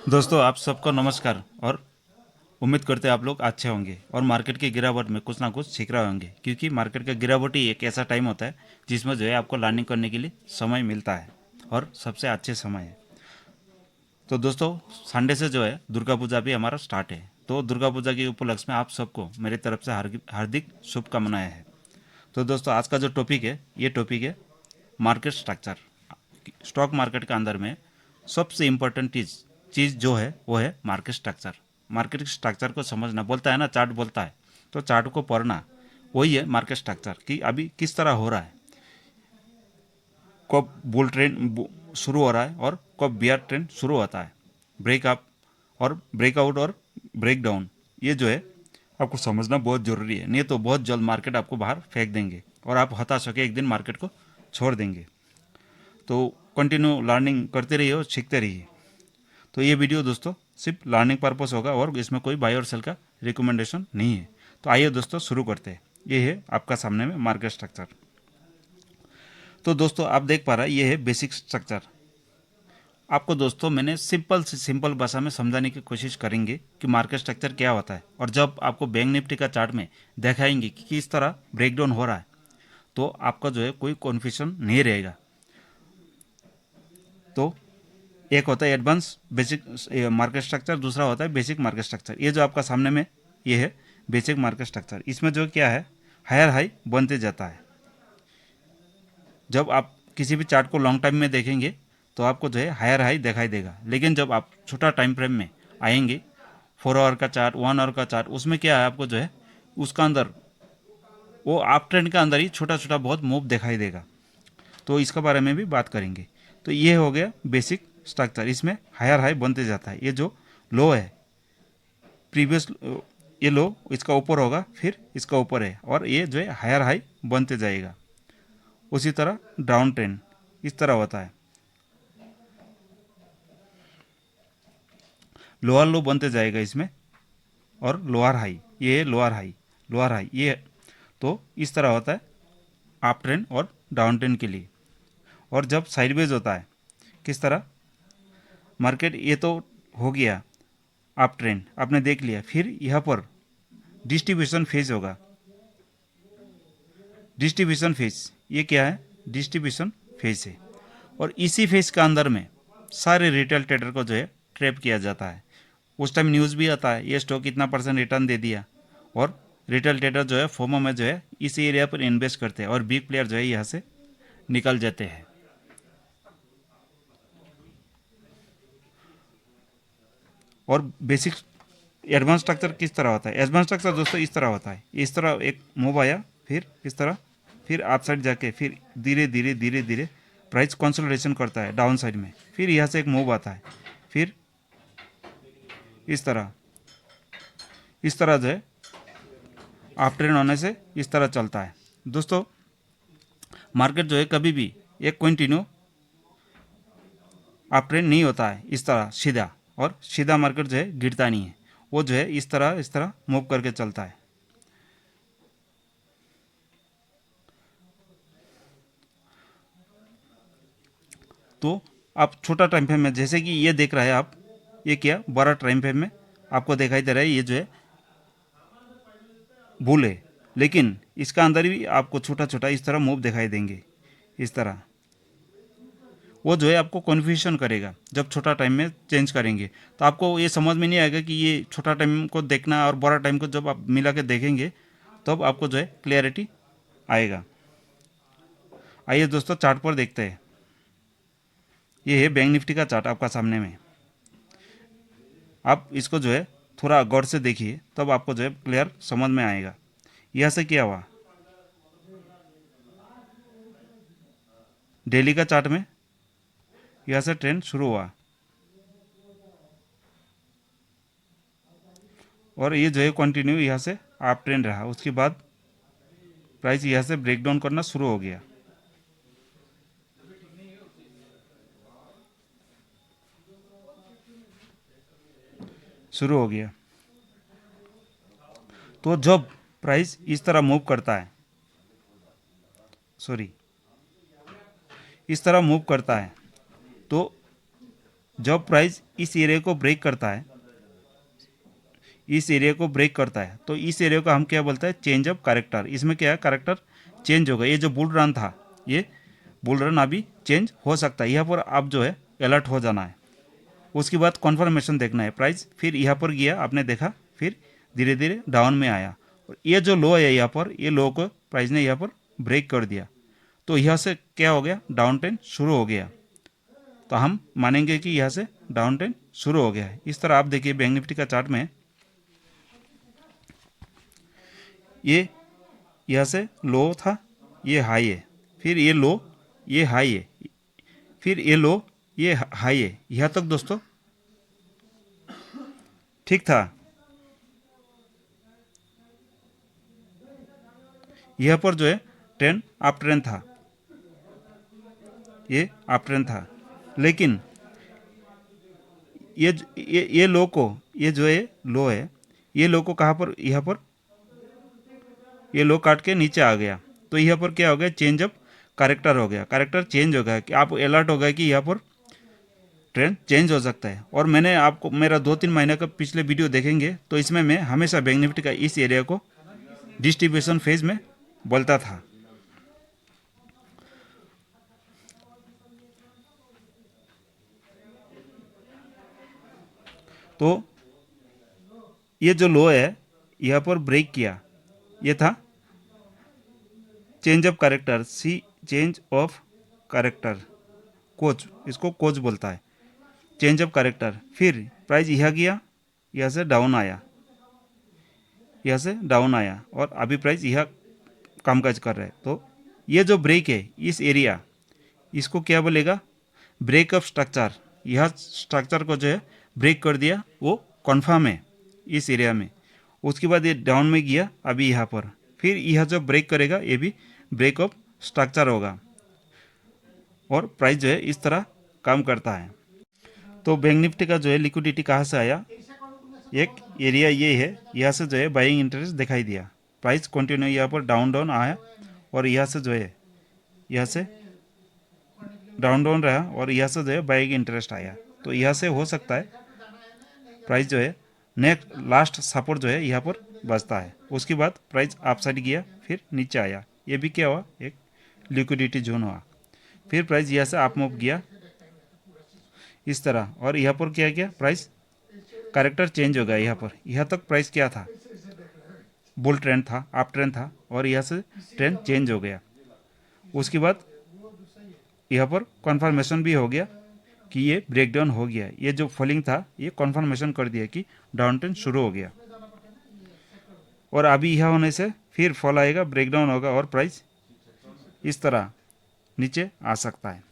दोस्तों आप सबको नमस्कार और उम्मीद करते हैं आप लोग अच्छे होंगे और मार्केट की गिरावट में कुछ ना कुछ सीख रहे होंगे, क्योंकि मार्केट का गिरावट ही एक ऐसा टाइम होता है जिसमें जो है आपको लर्निंग करने के लिए समय मिलता है और सबसे अच्छे समय है। तो दोस्तों संडे से जो है दुर्गा पूजा भी हमारा स्टार्ट है, तो दुर्गा पूजा के उपलक्ष्य में आप सबको मेरी तरफ से हार्दिक शुभकामनाएं हैं। तो दोस्तों आज का जो टॉपिक है ये टॉपिक है मार्केट स्ट्रक्चर। स्टॉक मार्केट के अंदर में सबसे इम्पोर्टेंट चीज़ जो है वो है मार्केट स्ट्रक्चर। मार्केट स्ट्रक्चर को समझना, बोलता है ना चार्ट बोलता है, तो चार्ट को पढ़ना वही है मार्केट स्ट्रक्चर कि अभी किस तरह हो रहा है, कब बुल ट्रेंड शुरू हो रहा है और कब बियर ट्रेंड शुरू होता है, ब्रेकअप और ब्रेकआउट और ब्रेक डाउन। ये जो है आपको समझना बहुत ज़रूरी है, नहीं तो बहुत जल्द मार्केट आपको बाहर फेंक देंगे और आप हताश होकर एक दिन मार्केट को छोड़ देंगे। तो कंटिन्यू लर्निंग करते रहिए और सीखते रहिए। तो ये वीडियो दोस्तों सिर्फ लर्निंग पर्पस होगा और इसमें कोई बाय और सेल का रिकमेंडेशन नहीं है। तो आइए दोस्तों शुरू करते हैं। ये है आपका सामने में मार्केट स्ट्रक्चर। तो दोस्तों आप देख पा रहे हैं ये है बेसिक स्ट्रक्चर। आपको दोस्तों मैंने सिंपल से सिंपल भाषा में समझाने की कोशिश करेंगे कि मार्केट स्ट्रक्चर क्या होता है, और जब आपको बैंक निफ्टी का चार्ट में दिखाएंगे कि किस तरह ब्रेकडाउन हो रहा है तो आपका जो है कोई कन्फ्यूजन नहीं रहेगा। तो एक होता है एडवांस बेसिक मार्केट स्ट्रक्चर, दूसरा होता है बेसिक मार्केट स्ट्रक्चर। ये जो आपका सामने में ये है बेसिक मार्केट स्ट्रक्चर। इसमें जो क्या है हायर हाई बनते जाता है। जब आप किसी भी चार्ट को लॉन्ग टाइम में देखेंगे तो आपको जो है हायर हाई दिखाई देगा, लेकिन जब आप छोटा टाइम फ्रेम में आएंगे 4 आवर का चार्ट, 1 आवर का चार्ट, उसमें क्या है आपको जो है उसका अंदर वो आप ट्रेंड का अंदर ही छोटा छोटा बहुत मूव दिखाई देगा। तो इसके बारे में भी बात करेंगे। तो ये हो गया बेसिक स्ट्रक्चर। इसमें हायर हाई बनते जाता है। ये जो लो है प्रीवियस, ये लो इसका ऊपर होगा फिर इसका ऊपर है और ये जो है हायर हाई बनते जाएगा। उसी तरह डाउन ट्रेंड इस तरह होता है, लोअर लो बनते जाएगा इसमें और लोअर हाई, ये है लोअर हाई, लोअर हाई ये है। तो इस तरह होता है अप ट्रेंड और डाउन ट्रेंड के लिए। और जब साइडवेज होता है किस तरह मार्केट, ये तो हो गया अप ट्रेंड आपने देख लिया, फिर यहाँ पर डिस्ट्रीब्यूशन फेज होगा। डिस्ट्रीब्यूशन फेज ये क्या है, डिस्ट्रीब्यूशन फेज है। और इसी फेज के अंदर में सारे रिटेल ट्रेडर को जो है ट्रैप किया जाता है। उस टाइम न्यूज़ भी आता है ये स्टॉक इतना परसेंट रिटर्न दे दिया, और रिटेल ट्रेडर जो है फोमो में जो है इस एरिया पर इन्वेस्ट करते हैं और बिग प्लेयर जो है यहाँ से निकल जाते हैं। और बेसिक एडवांस स्ट्रक्चर किस तरह होता है, एडवांस स्ट्रक्चर दोस्तों इस तरह होता है। इस तरह एक मूव आया, फिर इस तरह, फिर आप साइड जाके फिर धीरे धीरे धीरे धीरे प्राइस कंसोलिडेशन करता है डाउन साइड में, फिर यहाँ से एक मूव आता है, फिर इस तरह जो है आप ट्रेंड होने से इस तरह चलता है। दोस्तों मार्केट जो है कभी भी एक कंटिन्यू आप ट्रेंड नहीं होता है इस तरह सीधा, और सीधा मार्केट जो है गिरता नहीं है, वो जो है इस तरह मूव करके चलता है। तो आप छोटा टाइम फ्रेम में जैसे कि ये देख रहे हैं आप, ये क्या बड़ा टाइम फ्रेम में आपको दिखाई दे रहा है ये जो है बुल है, लेकिन इसका अंदर भी आपको छोटा छोटा इस तरह मूव दिखाई देंगे। इस तरह वो जो है आपको कन्फ्यूजन करेगा। जब छोटा टाइम में चेंज करेंगे तो आपको ये समझ में नहीं आएगा कि ये छोटा टाइम को देखना और बड़ा टाइम को जब आप मिला के देखेंगे तब आपको जो है क्लियरिटी आएगा। आइए दोस्तों चार्ट पर देखते हैं। ये है बैंक निफ्टी का चार्ट आपका सामने में। आप इसको जो है थोड़ा गौर से देखिए तब आपको जो है क्लियर समझ में आएगा। यहाँ से क्या हुआ, डेली का चार्ट में यहाँ से ट्रेंड शुरू हुआ और ये जो है कंटिन्यू यहाँ से आप ट्रेंड रहा। उसके बाद प्राइस यहाँ से ब्रेक डाउन करना शुरू हो गया। शुरू हो गया तो जब प्राइस इस तरह मूव करता है, सॉरी इस तरह मूव करता है, तो जब प्राइस इस एरिया को ब्रेक करता है, इस एरिया को ब्रेक करता है, तो इस एरिया को हम क्या बोलते हैं, चेंज ऑफ कैरेक्टर। इसमें क्या है, कैरेक्टर चेंज होगा। ये जो बुल रन था, ये बुल रन अभी चेंज हो सकता है। यहाँ पर आप जो है अलर्ट हो जाना है। उसके बाद कॉन्फर्मेशन देखना है। प्राइस फिर यहाँ पर गया, आपने देखा, फिर धीरे धीरे डाउन में आया। और ये जो लो है यहाँ पर, ये लो को प्राइस ने यहाँ पर ब्रेक कर दिया, तो यहाँ से क्या हो गया, डाउन ट्रेंड शुरू हो गया। तो हम मानेंगे कि यहाँ से डाउन ट्रेंड शुरू हो गया है। इस तरह आप देखिए बैंक निफ्टी का चार्ट में, ये यहाँ से लो था, ये हाई है, फिर ये लो, ये हाई है, फिर ये लो, ये हाई है। यहाँ तक दोस्तों ठीक था। यहाँ पर जो है ट्रेंड अप ट्रेंड था, ये अप ट्रेंड था। लेकिन ये लो को, ये जो है लो है, ये लो को कहाँ पर, यहाँ पर ये लो काट के नीचे आ गया। तो यहाँ पर क्या हो गया, चेंज ऑफ कैरेक्टर हो गया। कैरेक्टर चेंज हो गया कि आप अलर्ट हो गए कि यहाँ पर ट्रेंड चेंज हो सकता है। और मैंने आपको मेरा 2-3 महीने का पिछले वीडियो देखेंगे तो इसमें मैं हमेशा बैंक निफ्टी का इस एरिया को डिस्ट्रीब्यूशन फेज में बोलता था। तो ये जो लो है, यहाँ पर ब्रेक किया, ये था change of character, see change of character, कोच, इसको कोच बोलता है, चेंज ऑफ कैरेक्टर। फिर प्राइस यहाँ गया, यहाँ से डाउन आया, यहाँ से डाउन आया, और अभी प्राइस यहाँ कामकाज कर रहा है। तो ये जो ब्रेक है, इस एरिया, इसको क्या बोलेगा, ब्रेक ऑफ स्ट्रक्चर। यह स्ट्रक्चर को जो है ब्रेक कर दिया, वो कन्फर्म है इस एरिया में। उसके बाद ये डाउन में गया अभी यहाँ पर, फिर यह जो ब्रेक करेगा ये भी ब्रेक ऑफ स्ट्रक्चर होगा, और प्राइस जो है इस तरह काम करता है। तो बैंक निफ्टी का जो है लिक्विडिटी कहाँ से आया, एक एरिया ये है, यहाँ से जो है बाइंग इंटरेस्ट दिखाई दिया। प्राइस कंटिन्यू यहाँ पर डाउन डाउन आया, और यहाँ से जो है, यहाँ से डाउन डाउन रहा, और यहाँ से जो है बाइंग इंटरेस्ट आया। तो यहाँ से हो सकता है प्राइस जो है नेक्स्ट लास्ट सपोर्ट जो है यहाँ पर बचता है। उसके बाद प्राइस अप साइड गया, फिर नीचे आया, ये भी क्या हुआ, एक लिक्विडिटी जोन हुआ। फिर प्राइस यहाँ से अप मूव गया इस तरह, और यहाँ पर क्या किया, प्राइस कैरेक्टर चेंज हो गया। यहाँ पर यहाँ तक प्राइस क्या था, बुल ट्रेंड था, अप ट्रेंड था, और यहाँ से ट्रेंड चेंज हो गया। उसके बाद यहाँ पर कन्फर्मेशन भी हो गया कि ये ब्रेकडाउन हो गया। ये जो फॉलिंग था, ये कन्फर्मेशन कर दिया कि डाउन ट्रेंड शुरू हो गया। और अभी यह होने से फिर फॉल आएगा, ब्रेकडाउन होगा, और प्राइस इस तरह नीचे आ सकता है।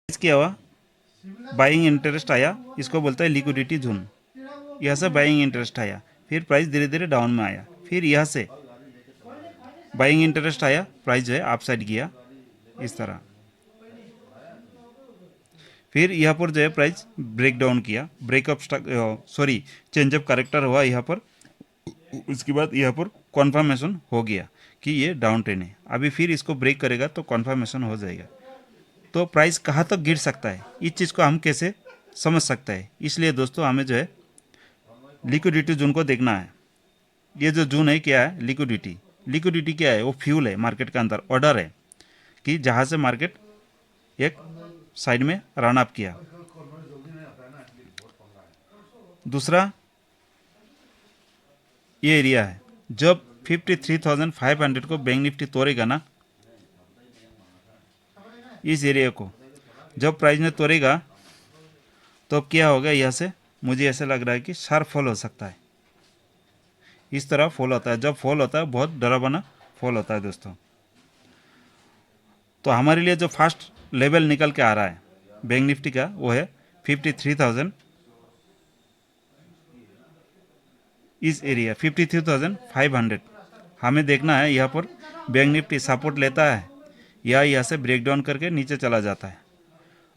क्या हुआ, बाइंग इंटरेस्ट आया, इसको बोलता है लिक्विडिटी जोन। यहाँ से बाइंग इंटरेस्ट आया, फिर प्राइस धीरे धीरे डाउन में आया, फिर यहाँ से बाइंग इंटरेस्ट आया, प्राइस जो है अप साइड गया इस तरह। फिर यहाँ पर जो है प्राइस ब्रेक डाउन किया, breakup sorry change of character हुआ यहाँ पर। उसके बाद यहाँ पर कन्फर्मेशन हो गया कि ये डाउन ट्रेंड है। अभी फिर इसको ब्रेक करेगा तो कन्फर्मेशन हो जाएगा। तो प्राइस कहाँ तक गिर सकता है, इस चीज़ को हम कैसे समझ सकते हैं। इसलिए दोस्तों हमें जो है लिक्विडिटी जोन को देखना है। ये जो जोन है क्या है, लिक्विडिटी। लिक्विडिटी क्या है, वो फ्यूल है मार्केट के अंदर, ऑर्डर है कि जहाँ से मार्केट एक साइड में रन अप किया। दूसरा ये एरिया है, जब 53,500 को बैंक निफ्टी तोड़ेगा ना, इस एरिया को जब प्राइस में तोड़ेगा तो क्या होगा, यहाँ से मुझे ऐसा लग रहा है कि शार्प फॉल हो सकता है। इस तरह फॉल होता है, जब फॉल होता है बहुत डरावना फॉल होता है दोस्तों। तो हमारे लिए जो फर्स्ट लेवल निकल के आ रहा है बैंक निफ्टी का, वो है 53,000, इस एरिया 53,500। हमें देखना है यहाँ पर बैंक निफ्टी सपोर्ट लेता है या यहाँ से ब्रेकडाउन करके नीचे चला जाता है।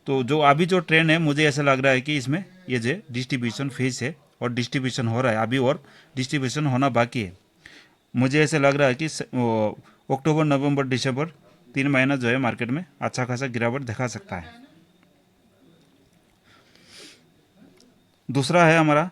तो जो अभी जो ट्रेंड है, मुझे ऐसा लग रहा है कि इसमें ये जो डिस्ट्रीब्यूशन फेज है और डिस्ट्रीब्यूशन हो रहा है अभी, और डिस्ट्रीब्यूशन होना बाकी है। मुझे ऐसे लग रहा है कि अक्टूबर, नवंबर, दिसंबर 3 महीना जो है मार्केट में अच्छा खासा गिरावट दिखा सकता है। दूसरा है हमारा